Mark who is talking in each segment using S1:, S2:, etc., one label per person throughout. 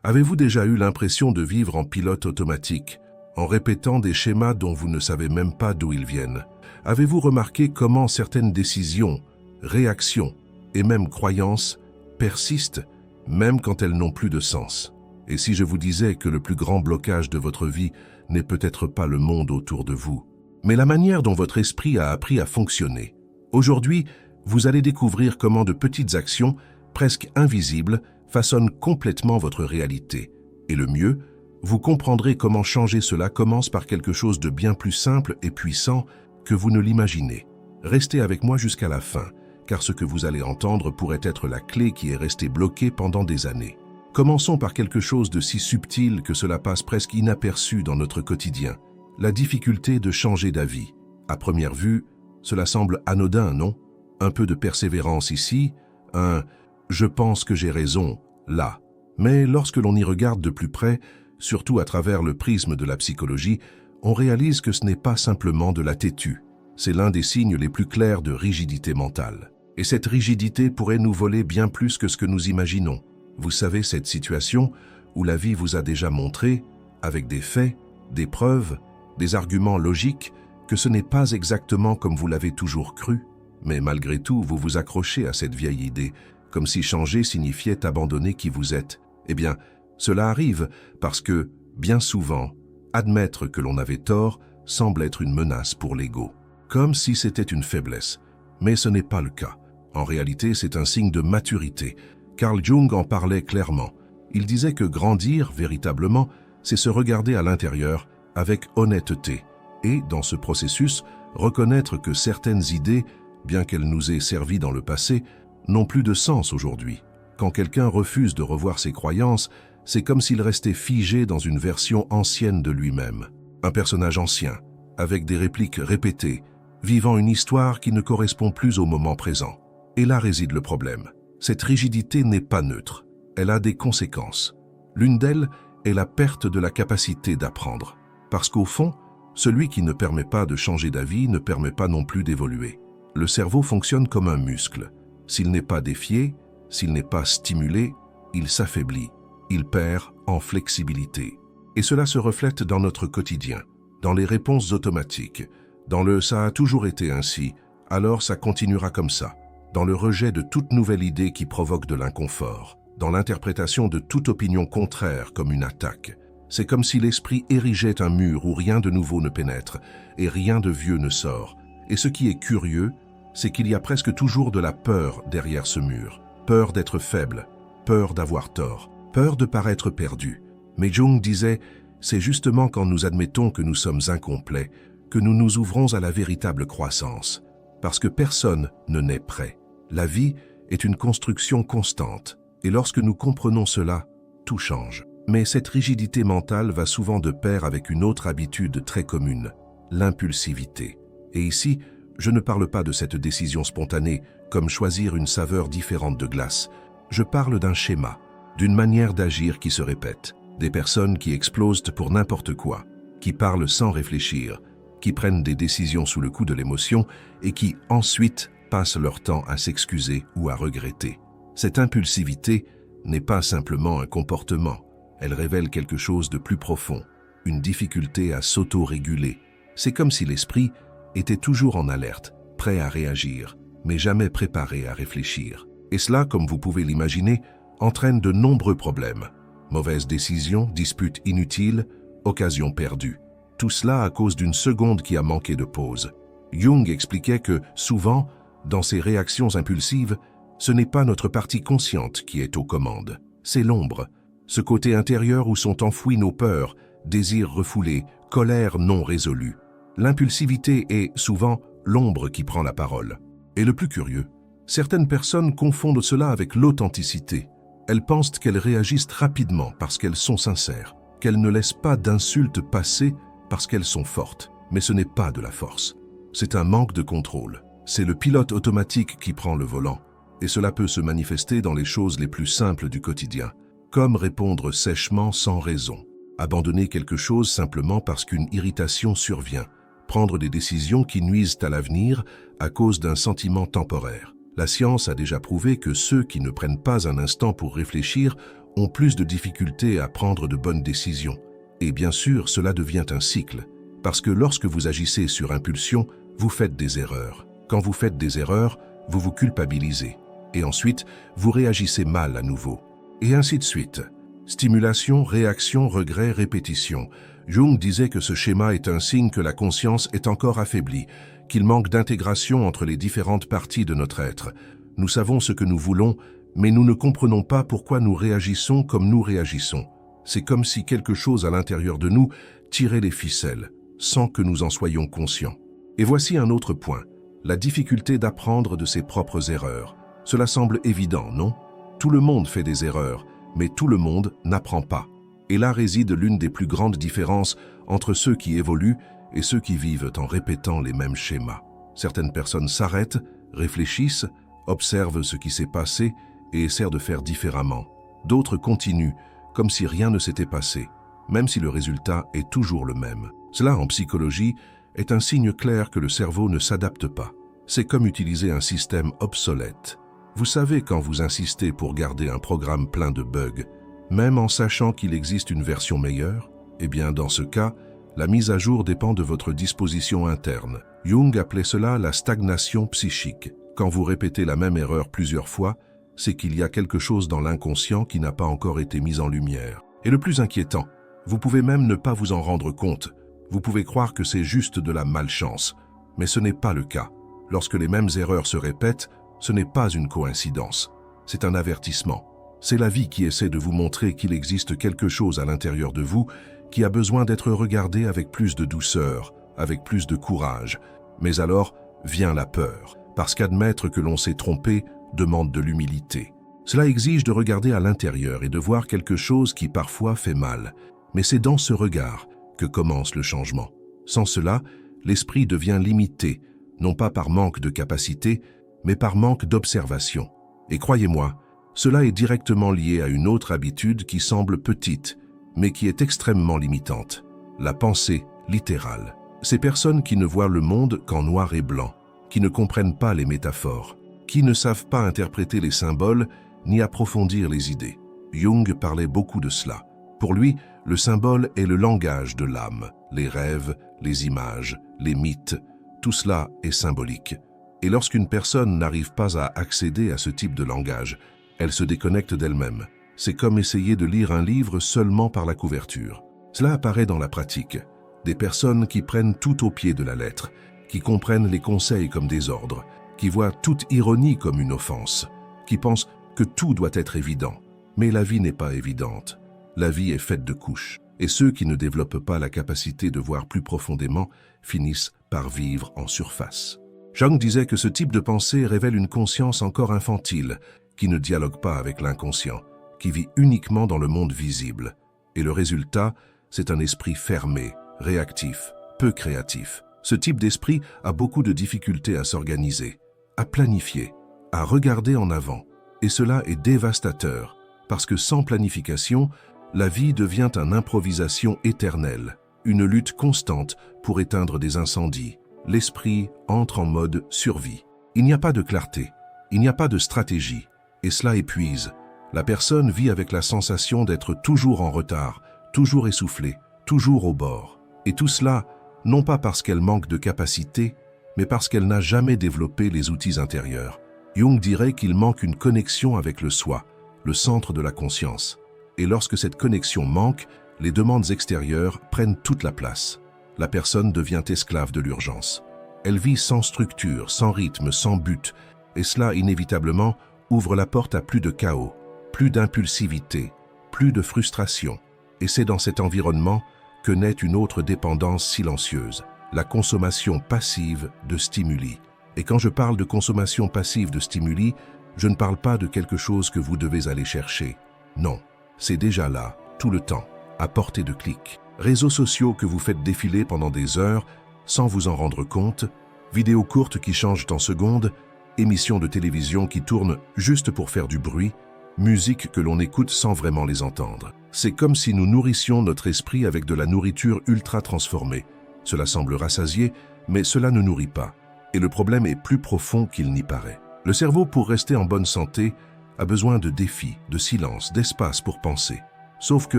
S1: Avez-vous déjà eu l'impression de vivre en pilote automatique, en répétant des schémas dont vous ne savez même pas d'où ils viennent? Avez-vous remarqué comment certaines décisions, réactions et même croyances persistent, même quand elles n'ont plus de sens? Et si je vous disais que le plus grand blocage de votre vie n'est peut-être pas le monde autour de vous, mais la manière dont votre esprit a appris à fonctionner? Aujourd'hui, vous allez découvrir comment de petites actions, presque invisibles, façonnent complètement votre réalité. Et le mieux, vous comprendrez comment changer cela commence par quelque chose de bien plus simple et puissant que vous ne l'imaginez. Restez avec moi jusqu'à la fin, car ce que vous allez entendre pourrait être la clé qui est restée bloquée pendant des années. Commençons par quelque chose de si subtil que cela passe presque inaperçu dans notre quotidien. La difficulté de changer d'avis. À première vue, cela semble anodin, non? Un peu de persévérance ici, un « je pense que j'ai raison » là. Mais lorsque l'on y regarde de plus près, surtout à travers le prisme de la psychologie, on réalise que ce n'est pas simplement de la têtue. C'est l'un des signes les plus clairs de rigidité mentale. Et cette rigidité pourrait nous voler bien plus que ce que nous imaginons. Vous savez, cette situation où la vie vous a déjà montré, avec des faits, des preuves, des arguments logiques, que ce n'est pas exactement comme vous l'avez toujours cru, mais malgré tout, vous vous accrochez à cette vieille idée, comme si changer signifiait abandonner qui vous êtes. Eh bien, cela arrive parce que, bien souvent, admettre que l'on avait tort semble être une menace pour l'ego, comme si c'était une faiblesse. Mais ce n'est pas le cas. En réalité, c'est un signe de maturité. Carl Jung en parlait clairement. Il disait que grandir, véritablement, c'est se regarder à l'intérieur avec honnêteté et, dans ce processus, reconnaître que certaines idées, bien qu'elles nous aient servi dans le passé, n'ont plus de sens aujourd'hui. Quand quelqu'un refuse de revoir ses croyances, c'est comme s'il restait figé dans une version ancienne de lui-même. Un personnage ancien, avec des répliques répétées, vivant une histoire qui ne correspond plus au moment présent. Et là réside le problème. Cette rigidité n'est pas neutre. Elle a des conséquences. L'une d'elles est la perte de la capacité d'apprendre. Parce qu'au fond, celui qui ne permet pas de changer d'avis ne permet pas non plus d'évoluer. Le cerveau fonctionne comme un muscle. S'il n'est pas défié, s'il n'est pas stimulé, il s'affaiblit, il perd en flexibilité. Et cela se reflète dans notre quotidien, dans les réponses automatiques, dans le « ça a toujours été ainsi, alors ça continuera comme ça », dans le rejet de toute nouvelle idée qui provoque de l'inconfort, dans l'interprétation de toute opinion contraire comme une attaque. C'est comme si l'esprit érigeait un mur où rien de nouveau ne pénètre et rien de vieux ne sort. Et ce qui est curieux, c'est qu'il y a presque toujours de la peur derrière ce mur. Peur d'être faible, peur d'avoir tort, peur de paraître perdu. Mais Jung disait, c'est justement quand nous admettons que nous sommes incomplets que nous nous ouvrons à la véritable croissance. Parce que personne ne naît prêt. La vie est une construction constante. Et lorsque nous comprenons cela, tout change. Mais cette rigidité mentale va souvent de pair avec une autre habitude très commune, l'impulsivité. Et ici, je ne parle pas de cette décision spontanée, comme choisir une saveur différente de glace. Je parle d'un schéma, d'une manière d'agir qui se répète. Des personnes qui explosent pour n'importe quoi, qui parlent sans réfléchir, qui prennent des décisions sous le coup de l'émotion et qui, ensuite, passent leur temps à s'excuser ou à regretter. Cette impulsivité n'est pas simplement un comportement. Elle révèle quelque chose de plus profond, une difficulté à s'auto-réguler. C'est comme si l'esprit était toujours en alerte, prêt à réagir, mais jamais préparé à réfléchir. Et cela, comme vous pouvez l'imaginer, entraîne de nombreux problèmes. Mauvaises décisions, disputes inutiles, occasions perdues. Tout cela à cause d'une seconde qui a manqué de pause. Jung expliquait que, souvent, dans ces réactions impulsives, ce n'est pas notre partie consciente qui est aux commandes. C'est l'ombre, ce côté intérieur où sont enfouies nos peurs, désirs refoulés, colère non résolue. L'impulsivité est, souvent, l'ombre qui prend la parole. Et le plus curieux, certaines personnes confondent cela avec l'authenticité. Elles pensent qu'elles réagissent rapidement parce qu'elles sont sincères, qu'elles ne laissent pas d'insultes passer parce qu'elles sont fortes. Mais ce n'est pas de la force. C'est un manque de contrôle. C'est le pilote automatique qui prend le volant. Et cela peut se manifester dans les choses les plus simples du quotidien, comme répondre sèchement sans raison, abandonner quelque chose simplement parce qu'une irritation survient, prendre des décisions qui nuisent à l'avenir à cause d'un sentiment temporaire. La science a déjà prouvé que ceux qui ne prennent pas un instant pour réfléchir ont plus de difficultés à prendre de bonnes décisions. Et bien sûr, cela devient un cycle, parce que lorsque vous agissez sur impulsion, vous faites des erreurs. Quand vous faites des erreurs, vous vous culpabilisez. Et ensuite, vous réagissez mal à nouveau. Et ainsi de suite. Stimulation, réaction, regret, répétition. Jung disait que ce schéma est un signe que la conscience est encore affaiblie, qu'il manque d'intégration entre les différentes parties de notre être. Nous savons ce que nous voulons, mais nous ne comprenons pas pourquoi nous réagissons comme nous réagissons. C'est comme si quelque chose à l'intérieur de nous tirait les ficelles, sans que nous en soyons conscients. Et voici un autre point, la difficulté d'apprendre de ses propres erreurs. Cela semble évident, non? Tout le monde fait des erreurs, mais tout le monde n'apprend pas. Et là réside l'une des plus grandes différences entre ceux qui évoluent et ceux qui vivent en répétant les mêmes schémas. Certaines personnes s'arrêtent, réfléchissent, observent ce qui s'est passé et essaient de faire différemment. D'autres continuent, comme si rien ne s'était passé, même si le résultat est toujours le même. Cela, en psychologie, est un signe clair que le cerveau ne s'adapte pas. C'est comme utiliser un système obsolète. Vous savez quand vous insistez pour garder un programme plein de bugs, même en sachant qu'il existe une version meilleure? Eh bien, dans ce cas, la mise à jour dépend de votre disposition interne. Jung appelait cela la stagnation psychique. Quand vous répétez la même erreur plusieurs fois, c'est qu'il y a quelque chose dans l'inconscient qui n'a pas encore été mis en lumière. Et le plus inquiétant, vous pouvez même ne pas vous en rendre compte. Vous pouvez croire que c'est juste de la malchance, mais ce n'est pas le cas. Lorsque les mêmes erreurs se répètent, ce n'est pas une coïncidence, c'est un avertissement. C'est la vie qui essaie de vous montrer qu'il existe quelque chose à l'intérieur de vous qui a besoin d'être regardé avec plus de douceur, avec plus de courage. Mais alors vient la peur, parce qu'admettre que l'on s'est trompé demande de l'humilité. Cela exige de regarder à l'intérieur et de voir quelque chose qui parfois fait mal. Mais c'est dans ce regard que commence le changement. Sans cela, l'esprit devient limité, non pas par manque de capacité, mais par manque d'observation. Et croyez-moi, cela est directement lié à une autre habitude qui semble petite, mais qui est extrêmement limitante, la pensée littérale. Ces personnes qui ne voient le monde qu'en noir et blanc, qui ne comprennent pas les métaphores, qui ne savent pas interpréter les symboles ni approfondir les idées. Jung parlait beaucoup de cela. Pour lui, le symbole est le langage de l'âme, les rêves, les images, les mythes, tout cela est symbolique. Et lorsqu'une personne n'arrive pas à accéder à ce type de langage, elle se déconnecte d'elle-même. C'est comme essayer de lire un livre seulement par la couverture. Cela apparaît dans la pratique. Des personnes qui prennent tout au pied de la lettre, qui comprennent les conseils comme des ordres, qui voient toute ironie comme une offense, qui pensent que tout doit être évident. Mais la vie n'est pas évidente. La vie est faite de couches. Et ceux qui ne développent pas la capacité de voir plus profondément finissent par vivre en surface. Jung disait que ce type de pensée révèle une conscience encore infantile, qui ne dialogue pas avec l'inconscient, qui vit uniquement dans le monde visible. Et le résultat, c'est un esprit fermé, réactif, peu créatif. Ce type d'esprit a beaucoup de difficultés à s'organiser, à planifier, à regarder en avant. Et cela est dévastateur, parce que sans planification, la vie devient une improvisation éternelle, une lutte constante pour éteindre des incendies. L'esprit entre en mode survie. Il n'y a pas de clarté, il n'y a pas de stratégie, et cela épuise. La personne vit avec la sensation d'être toujours en retard, toujours essoufflée, toujours au bord. Et tout cela, non pas parce qu'elle manque de capacité, mais parce qu'elle n'a jamais développé les outils intérieurs. Jung dirait qu'il manque une connexion avec le soi, le centre de la conscience. Et lorsque cette connexion manque, les demandes extérieures prennent toute la place. La personne devient esclave de l'urgence. Elle vit sans structure, sans rythme, sans but, et cela inévitablement ouvre la porte à plus de chaos, plus d'impulsivité, plus de frustration. Et c'est dans cet environnement que naît une autre dépendance silencieuse, la consommation passive de stimuli. Et quand je parle de consommation passive de stimuli, je ne parle pas de quelque chose que vous devez aller chercher. Non, c'est déjà là, tout le temps, à portée de clic. Réseaux sociaux que vous faites défiler pendant des heures sans vous en rendre compte, vidéos courtes qui changent en secondes, émissions de télévision qui tournent juste pour faire du bruit, musique que l'on écoute sans vraiment les entendre. C'est comme si nous nourrissions notre esprit avec de la nourriture ultra transformée. Cela semble rassasier, mais cela ne nourrit pas. Et le problème est plus profond qu'il n'y paraît. Le cerveau, pour rester en bonne santé, a besoin de défis, de silence, d'espace pour penser. Sauf que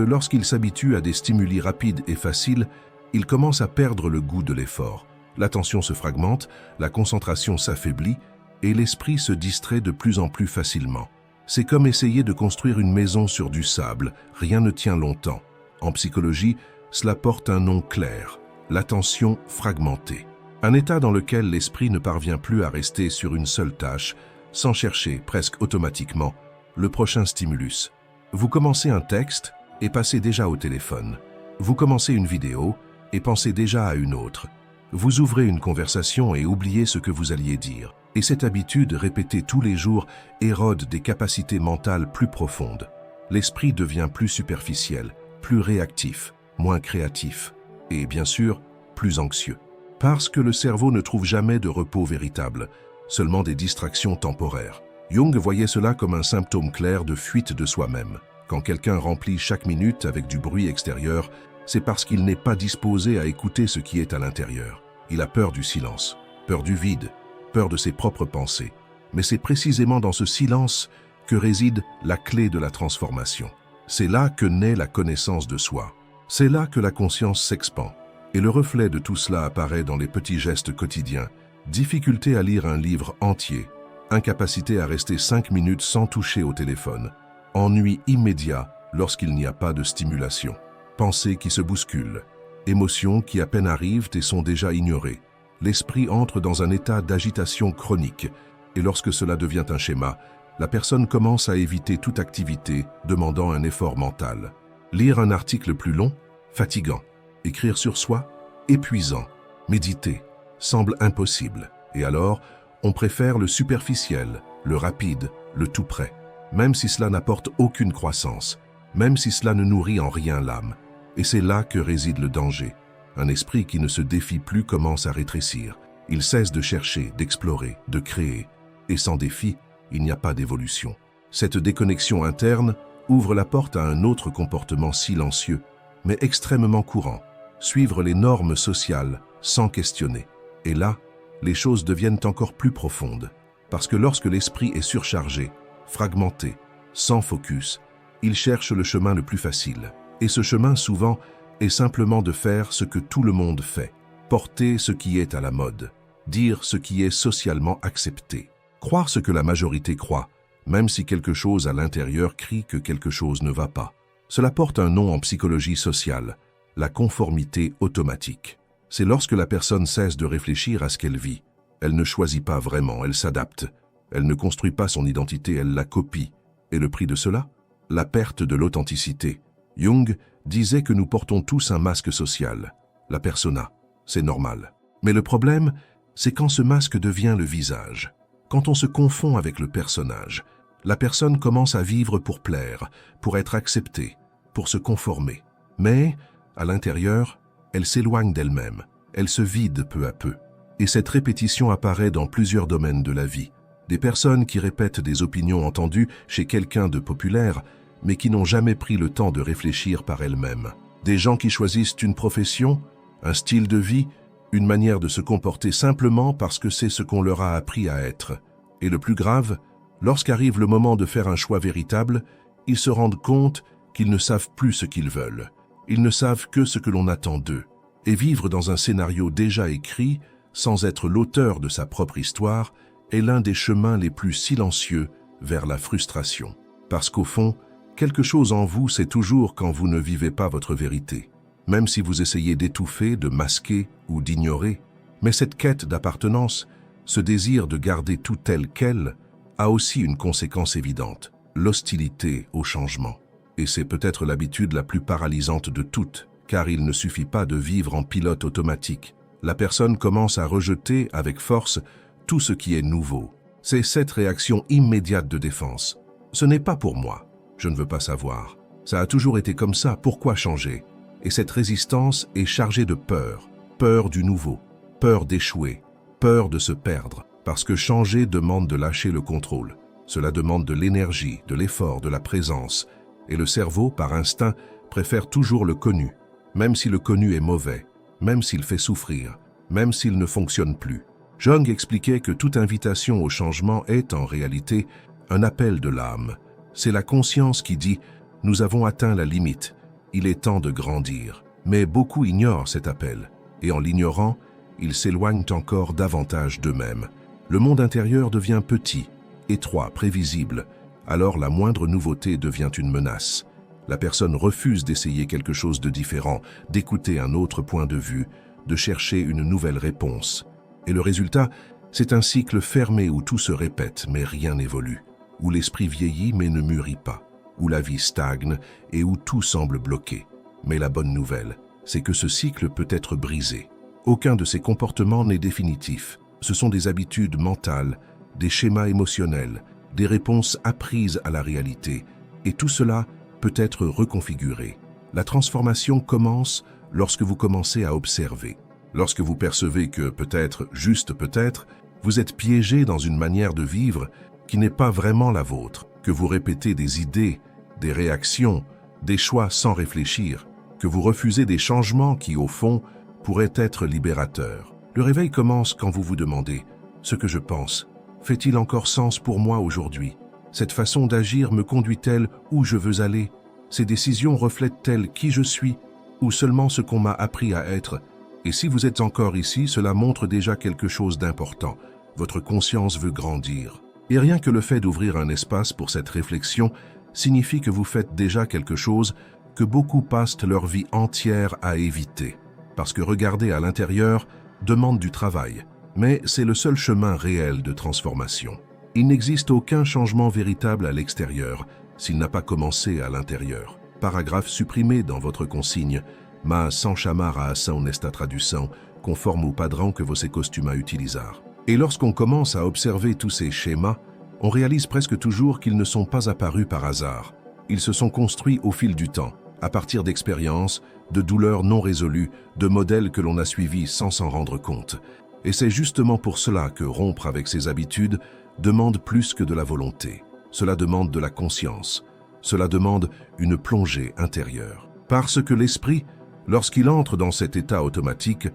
S1: lorsqu'il s'habitue à des stimuli rapides et faciles, il commence à perdre le goût de l'effort. L'attention se fragmente, la concentration s'affaiblit et l'esprit se distrait de plus en plus facilement. C'est comme essayer de construire une maison sur du sable, rien ne tient longtemps. En psychologie, cela porte un nom clair, l'attention fragmentée. Un état dans lequel l'esprit ne parvient plus à rester sur une seule tâche, sans chercher, presque automatiquement, le prochain stimulus. Vous commencez un texte et passez déjà au téléphone. Vous commencez une vidéo et pensez déjà à une autre. Vous ouvrez une conversation et oubliez ce que vous alliez dire. Et cette habitude répétée tous les jours érode des capacités mentales plus profondes. L'esprit devient plus superficiel, plus réactif, moins créatif et, bien sûr, plus anxieux. Parce que le cerveau ne trouve jamais de repos véritable, seulement des distractions temporaires. Jung voyait cela comme un symptôme clair de fuite de soi-même. Quand quelqu'un remplit chaque minute avec du bruit extérieur, c'est parce qu'il n'est pas disposé à écouter ce qui est à l'intérieur. Il a peur du silence, peur du vide, peur de ses propres pensées. Mais c'est précisément dans ce silence que réside la clé de la transformation. C'est là que naît la connaissance de soi. C'est là que la conscience s'expand. Et le reflet de tout cela apparaît dans les petits gestes quotidiens. Difficulté à lire un livre entier, incapacité à rester 5 minutes sans toucher au téléphone, ennui immédiat lorsqu'il n'y a pas de stimulation, pensées qui se bousculent, émotions qui à peine arrivent et sont déjà ignorées. L'esprit entre dans un état d'agitation chronique et lorsque cela devient un schéma, la personne commence à éviter toute activité demandant un effort mental. Lire un article plus long, fatigant. Écrire sur soi, épuisant. Méditer, semble impossible. Et alors, on préfère le superficiel, le rapide, le tout près. Même si cela n'apporte aucune croissance, même si cela ne nourrit en rien l'âme. Et c'est là que réside le danger. Un esprit qui ne se défie plus commence à rétrécir. Il cesse de chercher, d'explorer, de créer. Et sans défi, il n'y a pas d'évolution. Cette déconnexion interne ouvre la porte à un autre comportement silencieux, mais extrêmement courant. Suivre les normes sociales sans questionner. Et là, les choses deviennent encore plus profondes. Parce que lorsque l'esprit est surchargé, fragmenté, sans focus, il cherche le chemin le plus facile. Et ce chemin, souvent, est simplement de faire ce que tout le monde fait. Porter ce qui est à la mode. Dire ce qui est socialement accepté. Croire ce que la majorité croit, même si quelque chose à l'intérieur crie que quelque chose ne va pas. Cela porte un nom en psychologie sociale, la conformité automatique. C'est lorsque la personne cesse de réfléchir à ce qu'elle vit. Elle ne choisit pas vraiment, elle s'adapte. Elle ne construit pas son identité, elle la copie. Et le prix de cela? La perte de l'authenticité. Jung disait que nous portons tous un masque social, la persona. C'est normal. Mais le problème, c'est quand ce masque devient le visage. Quand on se confond avec le personnage, la personne commence à vivre pour plaire, pour être acceptée, pour se conformer. Mais, à l'intérieur, elle s'éloigne d'elle-même, elle se vide peu à peu. Et cette répétition apparaît dans plusieurs domaines de la vie. Des personnes qui répètent des opinions entendues chez quelqu'un de populaire, mais qui n'ont jamais pris le temps de réfléchir par elles-mêmes. Des gens qui choisissent une profession, un style de vie, une manière de se comporter simplement parce que c'est ce qu'on leur a appris à être. Et le plus grave, lorsqu'arrive le moment de faire un choix véritable, ils se rendent compte qu'ils ne savent plus ce qu'ils veulent. Ils ne savent que ce que l'on attend d'eux. Et vivre dans un scénario déjà écrit, sans être l'auteur de sa propre histoire, est l'un des chemins les plus silencieux vers la frustration. Parce qu'au fond, quelque chose en vous sait toujours quand vous ne vivez pas votre vérité. Même si vous essayez d'étouffer, de masquer ou d'ignorer. Mais cette quête d'appartenance, ce désir de garder tout tel quel, a aussi une conséquence évidente, l'hostilité au changement. Et c'est peut-être l'habitude la plus paralysante de toutes, car il ne suffit pas de vivre en pilote automatique. La personne commence à rejeter avec force tout ce qui est nouveau. C'est cette réaction immédiate de défense. Ce n'est pas pour moi, je ne veux pas savoir. Ça a toujours été comme ça, pourquoi changer? Et cette résistance est chargée de peur. Peur du nouveau, peur d'échouer, peur de se perdre. Parce que changer demande de lâcher le contrôle. Cela demande de l'énergie, de l'effort, de la présence. Et le cerveau, par instinct, préfère toujours le connu, même si le connu est mauvais, même s'il fait souffrir, même s'il ne fonctionne plus. Jung expliquait que toute invitation au changement est, en réalité, un appel de l'âme. C'est la conscience qui dit « Nous avons atteint la limite, il est temps de grandir ». Mais beaucoup ignorent cet appel, et en l'ignorant, ils s'éloignent encore davantage d'eux-mêmes. Le monde intérieur devient petit, étroit, prévisible, alors la moindre nouveauté devient une menace. La personne refuse d'essayer quelque chose de différent, d'écouter un autre point de vue, de chercher une nouvelle réponse. Et le résultat, c'est un cycle fermé où tout se répète mais rien n'évolue, où l'esprit vieillit mais ne mûrit pas, où la vie stagne et où tout semble bloqué. Mais la bonne nouvelle, c'est que ce cycle peut être brisé. Aucun de ces comportements n'est définitif. Ce sont des habitudes mentales, des schémas émotionnels, des réponses apprises à la réalité, et tout cela peut être reconfiguré. La transformation commence lorsque vous commencez à observer. Lorsque vous percevez que peut-être, juste peut-être, vous êtes piégé dans une manière de vivre qui n'est pas vraiment la vôtre, que vous répétez des idées, des réactions, des choix sans réfléchir, que vous refusez des changements qui, au fond, pourraient être libérateurs. Le réveil commence quand vous vous demandez « Ce que je pense, fait-il encore sens pour moi aujourd'hui ? Cette façon d'agir me conduit-elle où je veux aller ? Ces décisions reflètent-elles qui je suis ou seulement ce qu'on m'a appris à être ? Et si vous êtes encore ici, cela montre déjà quelque chose d'important. Votre conscience veut grandir. Et rien que le fait d'ouvrir un espace pour cette réflexion signifie que vous faites déjà quelque chose que beaucoup passent leur vie entière à éviter. Parce que regarder à l'intérieur demande du travail, mais c'est le seul chemin réel de transformation. Il n'existe aucun changement véritable à l'extérieur s'il n'a pas commencé à l'intérieur. Paragraphe supprimé dans votre consigne, mas sans chamar a ação nesta tradução, conforme au padrão que você costuma utilizar. Et lorsqu'on commence à observer tous ces schémas, on réalise presque toujours qu'ils ne sont pas apparus par hasard. Ils se sont construits au fil du temps, à partir d'expériences, de douleurs non résolues, de modèles que l'on a suivis sans s'en rendre compte. Et c'est justement pour cela que rompre avec ces habitudes demande plus que de la volonté. Cela demande de la conscience. Cela demande une plongée intérieure. Parce que l'esprit, lorsqu'il entre dans cet état automatique,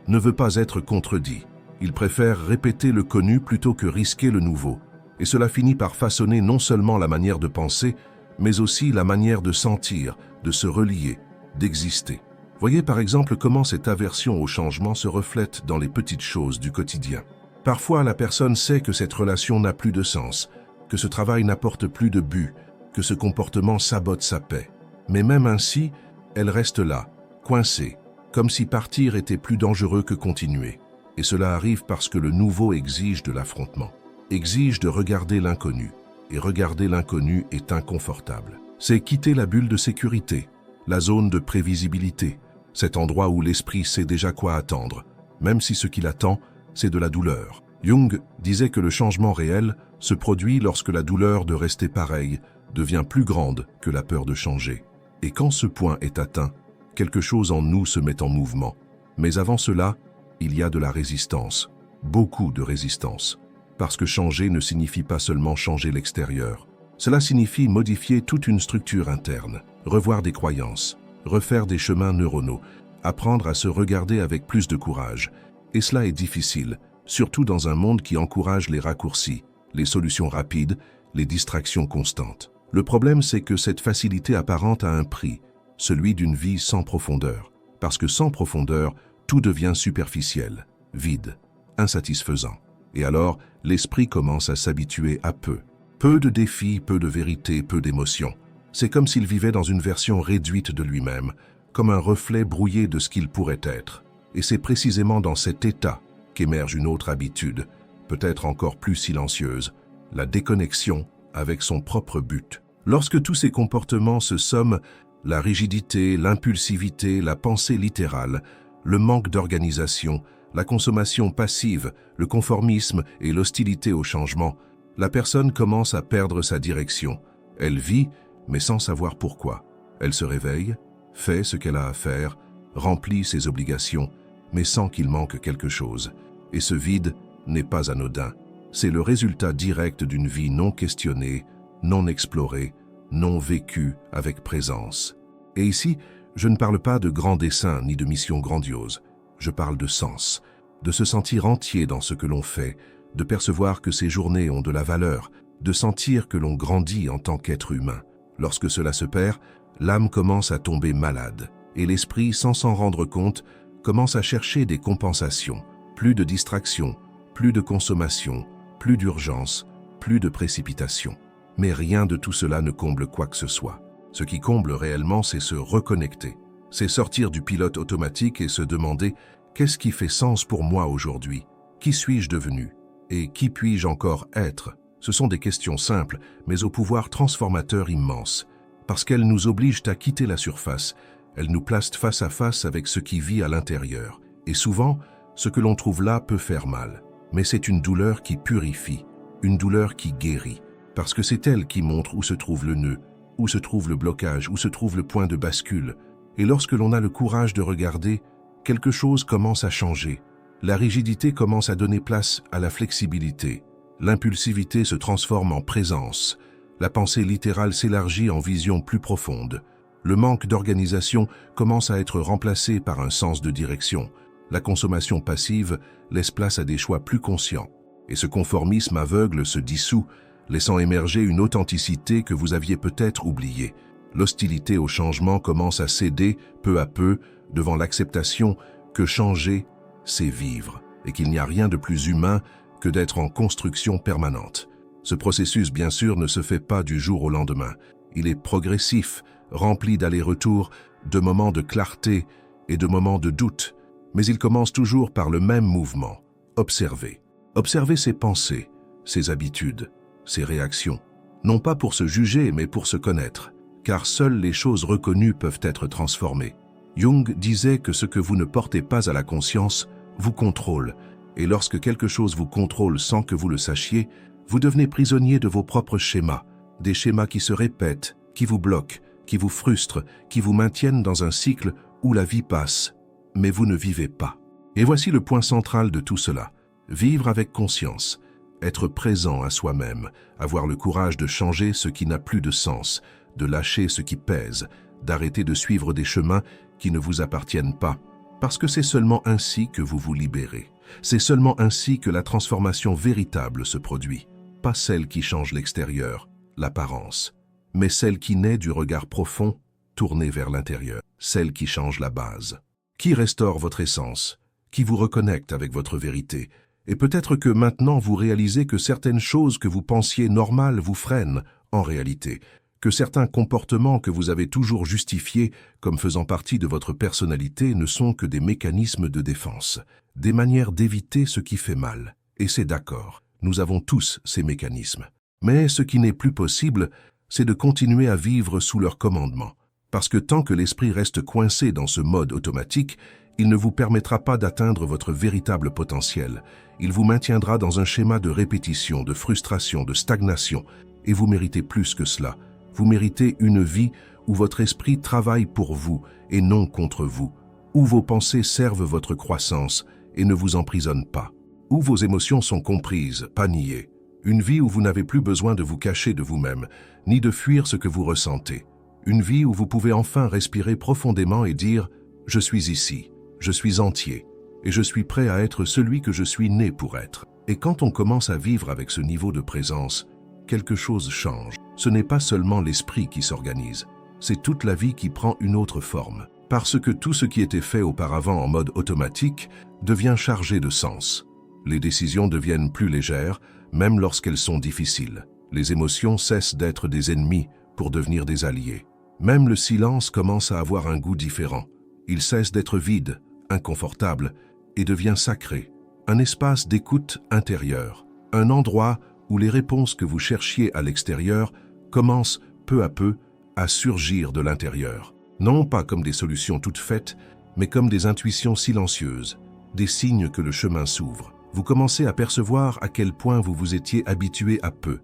S1: ne veut pas être contredit. Il préfère répéter le connu plutôt que risquer le nouveau. Et cela finit par façonner non seulement la manière de penser, mais aussi la manière de sentir, de se relier, d'exister. Voyez par exemple comment cette aversion au changement se reflète dans les petites choses du quotidien. Parfois, la personne sait que cette relation n'a plus de sens, que ce travail n'apporte plus de but, que ce comportement sabote sa paix. Mais même ainsi, elle reste là, coincée, comme si partir était plus dangereux que continuer. Et cela arrive parce que le nouveau exige de l'affrontement, exige de regarder l'inconnu. Et regarder l'inconnu est inconfortable. C'est quitter la bulle de sécurité, la zone de prévisibilité, cet endroit où l'esprit sait déjà quoi attendre, même si ce qu'il attend, c'est de la douleur. Jung disait que le changement réel se produit lorsque la douleur de rester pareil devient plus grande que la peur de changer. Et quand ce point est atteint, quelque chose en nous se met en mouvement. Mais avant cela, il y a de la résistance, beaucoup de résistance. Parce que changer ne signifie pas seulement changer l'extérieur. Cela signifie modifier toute une structure interne, revoir des croyances, refaire des chemins neuronaux, apprendre à se regarder avec plus de courage. Et cela est difficile, surtout dans un monde qui encourage les raccourcis, les solutions rapides, les distractions constantes. Le problème, c'est que cette facilité apparente a un prix, celui d'une vie sans profondeur. Parce que sans profondeur, tout devient superficiel, vide, insatisfaisant. Et alors, l'esprit commence à s'habituer à peu. Peu de défis, peu de vérité, peu d'émotions. C'est comme s'il vivait dans une version réduite de lui-même, comme un reflet brouillé de ce qu'il pourrait être. Et c'est précisément dans cet état qu'émerge une autre habitude, peut-être encore plus silencieuse, la déconnexion avec son propre but. Lorsque tous ces comportements se somment, la rigidité, l'impulsivité, la pensée littérale, le manque d'organisation, la consommation passive, le conformisme et l'hostilité au changement, la personne commence à perdre sa direction. Elle vit, mais sans savoir pourquoi. Elle se réveille, fait ce qu'elle a à faire, remplit ses obligations, mais sans qu'il manque quelque chose. Et ce vide n'est pas anodin. C'est le résultat direct d'une vie non questionnée, non explorée, non vécue avec présence. Et ici, je ne parle pas de grands desseins ni de missions grandioses. Je parle de sens, de se sentir entier dans ce que l'on fait, de percevoir que ces journées ont de la valeur, de sentir que l'on grandit en tant qu'être humain. Lorsque cela se perd, l'âme commence à tomber malade, et l'esprit, sans s'en rendre compte, commence à chercher des compensations. Plus de distractions, plus de consommation, plus d'urgence, plus de précipitation. Mais rien de tout cela ne comble quoi que ce soit. Ce qui comble réellement, c'est se reconnecter. C'est sortir du pilote automatique et se demander « Qu'est-ce qui fait sens pour moi aujourd'hui? Qui suis-je devenu? Et qui puis-je encore être ?» Ce sont des questions simples, mais au pouvoir transformateur immense. Parce qu'elles nous obligent à quitter la surface, elles nous placent face à face avec ce qui vit à l'intérieur. Et souvent, ce que l'on trouve là peut faire mal. Mais c'est une douleur qui purifie, une douleur qui guérit. Parce que c'est elle qui montre où se trouve le nœud, où se trouve le blocage, où se trouve le point de bascule. Et lorsque l'on a le courage de regarder, quelque chose commence à changer. La rigidité commence à donner place à la flexibilité. L'impulsivité se transforme en présence. La pensée littérale s'élargit en vision plus profonde. Le manque d'organisation commence à être remplacé par un sens de direction. La consommation passive laisse place à des choix plus conscients. Et ce conformisme aveugle se dissout, laissant émerger une authenticité que vous aviez peut-être oubliée. L'hostilité au changement commence à céder peu à peu devant l'acceptation que changer, c'est vivre, et qu'il n'y a rien de plus humain que d'être en construction permanente. Ce processus, bien sûr, ne se fait pas du jour au lendemain. Il est progressif, rempli d'allers-retours, de moments de clarté et de moments de doute, mais il commence toujours par le même mouvement, observer. Observer ses pensées, ses habitudes, ses réactions, non pas pour se juger, mais pour se connaître, car seules les choses reconnues peuvent être transformées. Jung disait que ce que vous ne portez pas à la conscience vous contrôle, et lorsque quelque chose vous contrôle sans que vous le sachiez, vous devenez prisonnier de vos propres schémas, des schémas qui se répètent, qui vous bloquent, qui vous frustrent, qui vous maintiennent dans un cycle où la vie passe, mais vous ne vivez pas. Et voici le point central de tout cela. Vivre avec conscience, être présent à soi-même, avoir le courage de changer ce qui n'a plus de sens, de lâcher ce qui pèse, d'arrêter de suivre des chemins qui ne vous appartiennent pas, parce que c'est seulement ainsi que vous vous libérez. C'est seulement ainsi que la transformation véritable se produit. Pas celle qui change l'extérieur, l'apparence, mais celle qui naît du regard profond, tourné vers l'intérieur, celle qui change la base, qui restaure votre essence, qui vous reconnecte avec votre vérité. Et peut-être que maintenant vous réalisez que certaines choses que vous pensiez normales vous freinent en réalité, que certains comportements que vous avez toujours justifiés comme faisant partie de votre personnalité ne sont que des mécanismes de défense, des manières d'éviter ce qui fait mal. Et c'est d'accord, nous avons tous ces mécanismes. Mais ce qui n'est plus possible, c'est de continuer à vivre sous leur commandement. Parce que tant que l'esprit reste coincé dans ce mode automatique, il ne vous permettra pas d'atteindre votre véritable potentiel. Il vous maintiendra dans un schéma de répétition, de frustration, de stagnation. Et vous méritez plus que cela. Vous méritez une vie où votre esprit travaille pour vous et non contre vous, où vos pensées servent votre croissance et ne vous emprisonnent pas, où vos émotions sont comprises, pas niées. Une vie où vous n'avez plus besoin de vous cacher de vous-même, ni de fuir ce que vous ressentez. Une vie où vous pouvez enfin respirer profondément et dire « Je suis ici, je suis entier, et je suis prêt à être celui que je suis né pour être ». Et quand on commence à vivre avec ce niveau de présence, quelque chose change. Ce n'est pas seulement l'esprit qui s'organise, c'est toute la vie qui prend une autre forme. Parce que tout ce qui était fait auparavant en mode automatique devient chargé de sens. Les décisions deviennent plus légères, même lorsqu'elles sont difficiles. Les émotions cessent d'être des ennemis pour devenir des alliés. Même le silence commence à avoir un goût différent. Il cesse d'être vide, inconfortable, et devient sacré. Un espace d'écoute intérieure, un endroit où les réponses que vous cherchiez à l'extérieur commencent peu à peu à surgir de l'intérieur. Non pas comme des solutions toutes faites, mais comme des intuitions silencieuses, des signes que le chemin s'ouvre. Vous commencez à percevoir à quel point vous vous étiez habitué à peu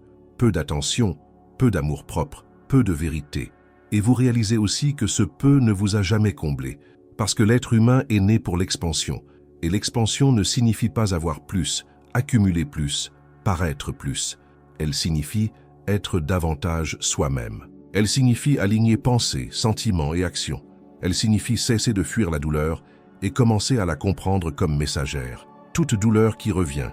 S1: d'attention, peu d'amour-propre, peu de vérité. Et vous réalisez aussi que ce peu ne vous a jamais comblé, parce que l'être humain est né pour l'expansion. Et l'expansion ne signifie pas avoir plus, accumuler plus, paraître plus. Elle signifie être davantage soi-même. Elle signifie aligner pensée, sentiments et actions. Elle signifie cesser de fuir la douleur et commencer à la comprendre comme messagère. Toute douleur qui revient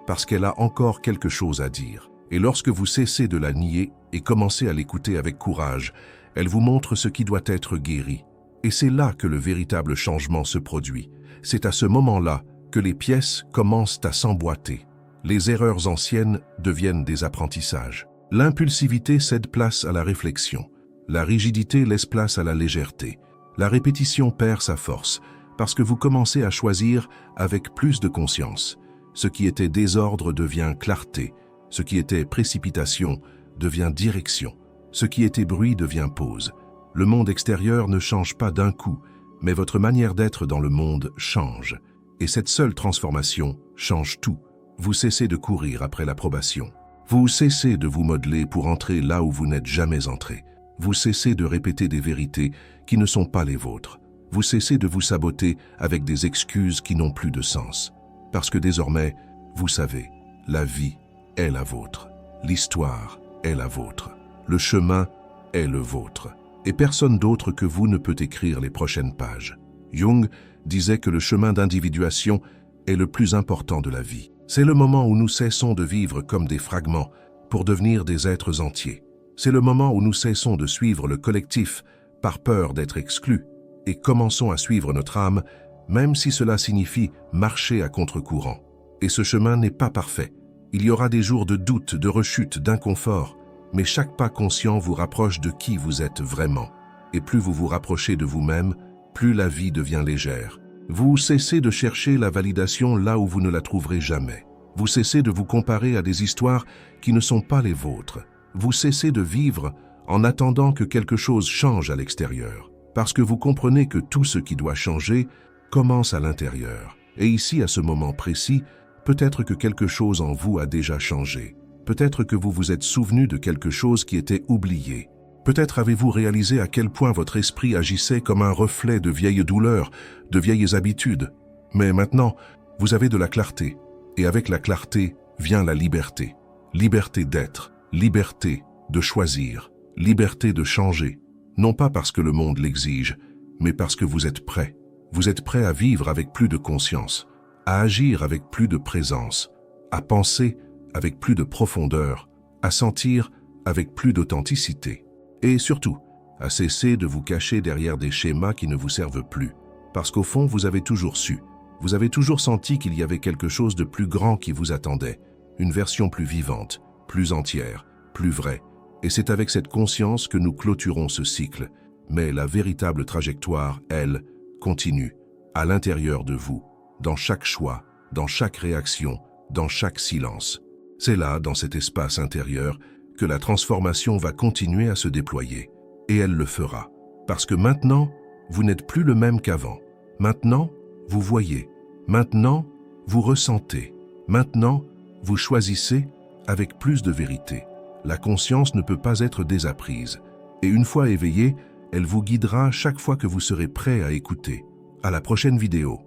S1: parce qu'elle a encore quelque chose à dire. Et lorsque vous cessez de la nier et commencez à l'écouter avec courage, elle vous montre ce qui doit être guéri. Et c'est là que le véritable changement se produit. C'est à ce moment-là que les pièces commencent à s'emboîter. Les erreurs anciennes deviennent des apprentissages. L'impulsivité cède place à la réflexion. La rigidité laisse place à la légèreté. La répétition perd sa force parce que vous commencez à choisir avec plus de conscience. Ce qui était désordre devient clarté. Ce qui était précipitation devient direction. Ce qui était bruit devient pause. Le monde extérieur ne change pas d'un coup, mais votre manière d'être dans le monde change. Et cette seule transformation change tout. Vous cessez de courir après l'approbation. Vous cessez de vous modeler pour entrer là où vous n'êtes jamais entré. Vous cessez de répéter des vérités qui ne sont pas les vôtres. Vous cessez de vous saboter avec des excuses qui n'ont plus de sens. Parce que désormais, vous savez, la vie est la vôtre. L'histoire est la vôtre. Le chemin est le vôtre. Et personne d'autre que vous ne peut écrire les prochaines pages. Jung disait que le chemin d'individuation est le plus important de la vie. C'est le moment où nous cessons de vivre comme des fragments pour devenir des êtres entiers. C'est le moment où nous cessons de suivre le collectif par peur d'être exclus et commençons à suivre notre âme, même si cela signifie marcher à contre-courant. Et ce chemin n'est pas parfait. Il y aura des jours de doute, de rechute, d'inconfort, mais chaque pas conscient vous rapproche de qui vous êtes vraiment. Et plus vous vous rapprochez de vous-même, plus la vie devient légère. Vous cessez de chercher la validation là où vous ne la trouverez jamais. Vous cessez de vous comparer à des histoires qui ne sont pas les vôtres. Vous cessez de vivre en attendant que quelque chose change à l'extérieur. Parce que vous comprenez que tout ce qui doit changer commence à l'intérieur. Et ici, à ce moment précis, peut-être que quelque chose en vous a déjà changé. Peut-être que vous vous êtes souvenu de quelque chose qui était oublié. Peut-être avez-vous réalisé à quel point votre esprit agissait comme un reflet de vieilles douleurs, de vieilles habitudes. Mais maintenant, vous avez de la clarté. Et avec la clarté vient la liberté. Liberté d'être, liberté de choisir, liberté de changer. Non pas parce que le monde l'exige, mais parce que vous êtes prêt. Vous êtes prêt à vivre avec plus de conscience, à agir avec plus de présence, à penser avec plus de profondeur, à sentir avec plus d'authenticité. Et surtout, à cesser de vous cacher derrière des schémas qui ne vous servent plus. Parce qu'au fond, vous avez toujours su, vous avez toujours senti qu'il y avait quelque chose de plus grand qui vous attendait, une version plus vivante, plus entière, plus vraie. Et c'est avec cette conscience que nous clôturons ce cycle. Mais la véritable trajectoire, elle, continue, à l'intérieur de vous, dans chaque choix, dans chaque réaction, dans chaque silence. C'est là, dans cet espace intérieur, que la transformation va continuer à se déployer. Et elle le fera. Parce que maintenant, vous n'êtes plus le même qu'avant. Maintenant, vous voyez. Maintenant, vous ressentez. Maintenant, vous choisissez avec plus de vérité. La conscience ne peut pas être désapprise. Et une fois éveillée, elle vous guidera chaque fois que vous serez prêt à écouter. À la prochaine vidéo.